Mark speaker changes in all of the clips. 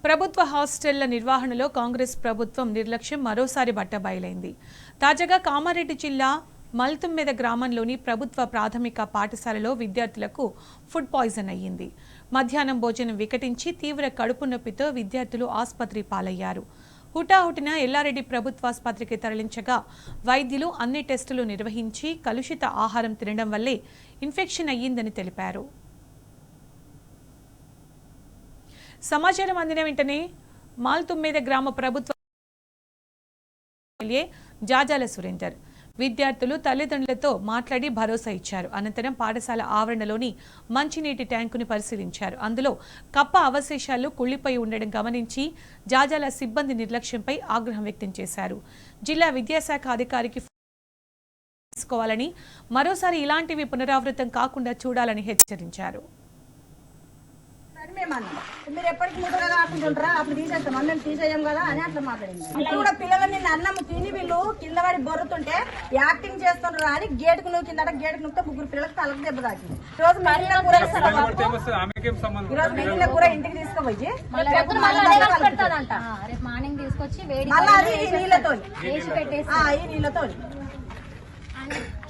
Speaker 1: ప్రభుత్వ హాస్టళ్ల నిర్వహణలో కాంగ్రెస్ ప్రభుత్వం నిర్లక్ష్యం మరోసారి బట్టబయలైంది. తాజాగా కామారెడ్డి జిల్లా మల్తుమ్మెద గ్రామంలోని ప్రభుత్వ ప్రాథమిక పాఠశాలలో విద్యార్థులకు ఫుడ్ పాయిజన్ అయ్యింది. మధ్యాహ్నం భోజనం వికటించి తీవ్ర కడుపు నొప్పితో విద్యార్థులు ఆసుపత్రి పాలయ్యారు. హుటాహుటిన ఎల్లారెడ్డి ప్రభుత్వాసుపత్రికి తరలించగా వైద్యులు అన్ని టెస్టులు నిర్వహించి కలుషిత ఆహారం తినడం వల్లే ఇన్ఫెక్షన్ అయ్యిందని తెలిపారు. సమాచారం అందిన వెంటనే మాల్తుమ్మెద గ్రామ ప్రభుత్వ ఎమ్మెల్యే జాజాల సురేందర్ విద్యార్థులు తల్లిదండ్రులతో మాట్లాడి భరోసా ఇచ్చారు. అనంతరం పాఠశాల ఆవరణలోని మంచినీటి ట్యాంకుని పరిశీలించారు. అందులో కప్ప అవశేషాలు కుళ్లిపోయి ఉండడం గమనించి జాజాల సిబ్బంది నిర్లక్ష్యంపై ఆగ్రహం వ్యక్తం చేశారు. జిల్లా విద్యాశాఖ అధికారికి తీసుకోవాలని, మరోసారి ఇలాంటివి పునరావృతం కాకుండా చూడాలని హెచ్చరించారు.
Speaker 2: మీరు ఎప్పటికి ముద్రగా కాకుంటుంటారా? అప్పుడు తీసేస్తాం, మేము తీసేయం కదా అని అట్లా మాట్లాడింది. ఇప్పుడు కూడా పిల్లలని అన్నం తిని వీళ్ళు కింద పడి బొర్రుతుంటే యాక్టింగ్ చేస్తుంటారు అని గేటుకు నువ్వు కింద గేటుకు నువ్వుతే ముగ్గురు పిల్లలకు తలకు దెబ్బ తాకింది. ఈ రోజు మిగిలిన కూర ఇంటికి తీసుకుపోయి
Speaker 3: మార్నింగ్ తీసుకొచ్చి
Speaker 2: మళ్ళీ ఈ నీళ్ళతో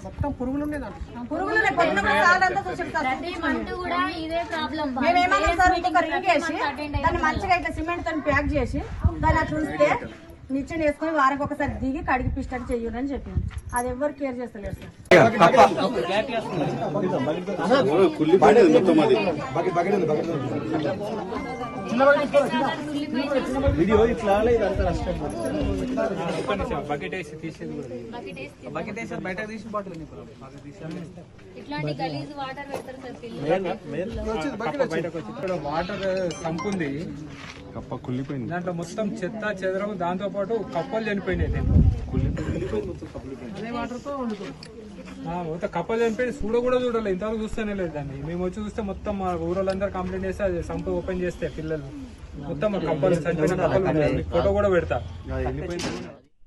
Speaker 4: మొత్తం పురుగులు
Speaker 2: మేమేమన్నా సార్ ఇంకొక రింగ్ వేసి దాన్ని మంచిగా ఇట్లా సిమెంట్ తో ప్యాక్ చేసి దాన్ని చూస్తే నిచ్చెన వేసుకొని వారికి ఒకసారి దిగి కడిగి పిస్టడి చెయ్యని అని చెప్పింది. అది ఎవరు కేర్ చేస్తలేరు
Speaker 5: వాటర్ సంపుంది, కప్ప కుళ్ళిపోయింది. దాంట్లో మొత్తం చెత్త చెదరం, దాంతో పాటు కప్పలు చనిపోయినాయి. మొత్తం కప్పలు చనిపోయి కూడా చూడలేదు. ఇంతవరకు చూస్తూనే లేదు దాన్ని. మేము వచ్చి చూస్తే మొత్తం మా ఊరోళ్ళందరూ కంప్లైంట్ చేస్తే అది సంపు ఓపెన్ చేస్తే పిల్లలు మొత్తం కప్పలు చనిపోయిన కప్పలు ఫోటో కూడా పెడతా.